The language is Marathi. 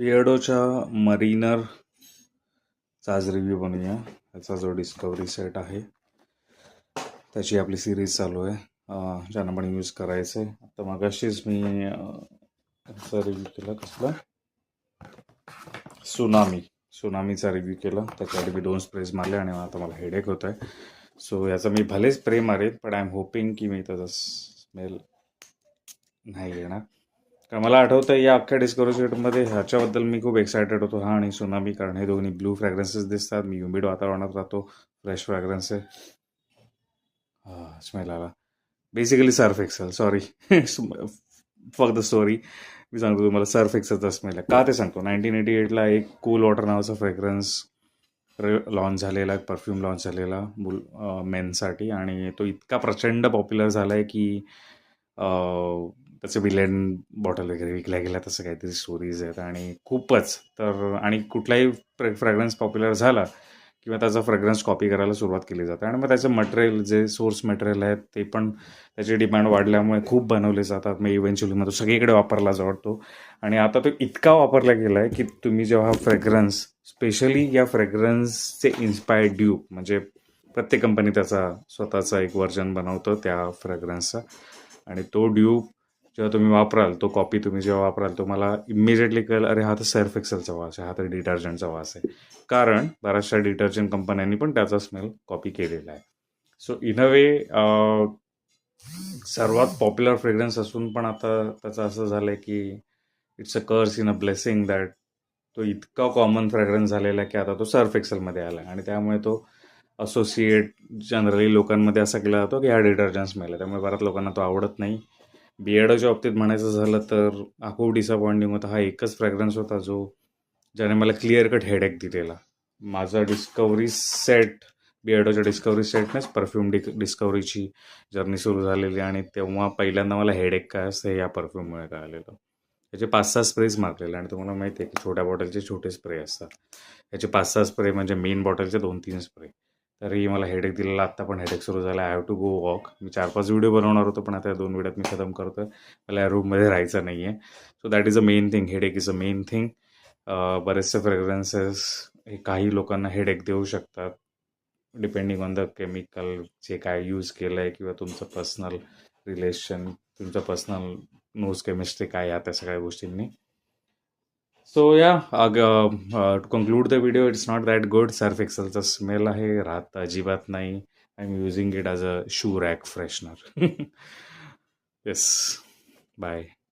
बिअर्डोच्या मरीनरचा आज रिव्ह्यू बनवूया. याचा जो डिस्कवरी सेट आहे त्याची आपली सिरीज चालू आहे, ज्यांना पण यूज करायचं आहे. आता मगाशीच मी याचा रिव्ह्यू केला. कसला सुनामीचा रिव्ह्यू केला. त्याच्यासाठी मी 2 स्प्रेज मारले आणि आता मला हेडेक होत आहे. सो याचा मी भले स्प्रे मारेन, पण आय एम होपिंग की मी त्याचा स्मेल नाही येणार. कारण मला आठवतं या अख्ख्या डिस्कवरी सेटमध्ये ह्याच्याबद्दल मी खूप एक्सायटेड होतो, हा आणि सुनामी, कारण हे दोन्ही ब्लू फ्रॅग्रन्सेस दिसतात. मी ह्युमिड वातावरणात राहतो, फ्रेश फ्रॅग्रन्स आहे. स्मेल आला. Basically Surf Excel, sorry for the story. मी सांगतो तुम्हाला, सर्फ एक्सेलचा स्मेल आहे. का ते सांगतो, 1988ला एक कूल वॉटर नावाचा फ्रेग्रन्स लॉन्च झालेला, परफ्यूम लॉन्च झालेला मेनसाठी, आणि तो इतका प्रचंड पॉप्युलर झाला आहे की त्याचे बिलियन बॉटल वगैरे विकल्या गेल्या, तसं काहीतरी स्टोरीज आहेत. आणि खूपच तर, आणि कुठलाही फ्रॅग्रन्स पॉप्युलर झाला किंवा त्याचा फ्रॅग्रन्स कॉपी करायला सुरुवात केली जाते, आणि मग त्याचं मटेरियल, जे सोर्स मटेरियल आहे ते पण त्याची डिमांड वाढल्यामुळे खूप बनवले जातात. मग इव्हेंच्युअली मग तो सगळीकडे वापरला जातो. आणि आता तो इतका वापरला गेला आहे की तुम्ही जेव्हा फ्रॅग्रन्स, स्पेशली या फ्रॅग्रन्सचे इन्स्पायर्ड ड्यूप, म्हणजे प्रत्येक कंपनी त्याचा स्वतःचा एक व्हर्जन बनवतो त्या फ्रॅग्रन्सचा, आणि तो ड्यूप जेव्हा तुम्ही वापराल, तो कॉपी तुम्ही जेव्हा वापराल, तुम्हाला इमिजिएटली कळेल, अरे हा तर सर्फ एक्सेलचा वास आहे, हा तर डिटर्जंटचा वास आहे. कारण बऱ्याचशा डिटर्जंट कंपन्यांनी पण त्याचा स्मेल कॉपी केलेला आहे. सो इन अ वे सर्वात पॉप्युलर फ्रेग्रन्स असून पण आता त्याचं असं झालं आहे की इट्स अ कर्स इन अ ब्लेसिंग दॅट तो इतका कॉमन फ्रेग्रन्स झालेला आहे की आता तो सर्फ एक्सेलमध्ये आला आहे. आणि त्यामुळे तो असोसिएट जनरली लोकांमध्ये असा केला जातो की हा डिटर्जंट स्मेल आहे, त्यामुळे बऱ्याच लोकांना तो आवडत नाही. बिअर्डोच्या बाबतीत म्हणायचं झालं तर हा खूप डिसअपॉइंटिंग होता. हा एकच फ्रॅग्रन्स होता ज्याने मला क्लिअर कट हेडेक दिलेला. माझा डिस्कवरी सेट, बिअर्डोच्या डिस्कवरी सेटनेच परफ्यूम डिस्कवरीची जर्नी सुरू झालेली, आणि तेव्हा पहिल्यांदा मला हेडेक काय असतं हे या परफ्यूममुळे कळालेलं. त्याचे 5-6 स्प्रेज मारलेले, आणि तुम्हाला माहिती आहे की छोट्या बॉटलचे छोटे स्प्रे असतात. याचे 5-6 स्प्रे म्हणजे मेन बॉटलचे 2-3 स्प्रे. तरी मला हेडेक दिलेला. आत्ता पण हेडेक सुरू झाला. I have to go walk. मी 4-5 व्हिडिओ बनवणार होतो, पण आता या 2 व्हिडिओत मी खतम करतो. मला या रूममध्ये राहायचं नाही आहे. So that is a main thing. Headache is a main thing. बरेचसे फ्रेग्रन्सेस हे काही लोकांना हेडेक देऊ शकतात, डिपेंडिंग ऑन द केमिकल जे काय यूज केलं आहे, किंवा तुमचं पर्सनल रिलेशन, तुमचं पर्सनल नोज केमिस्ट्री काय आहे, त्या सगळ्या गोष्टींनी. So to conclude the video, it's not that good. Surf एक्सेलचा स्मेल आहे, राहत अजिबात नाही. I am using it as a shoe rack freshener. Yes, bye.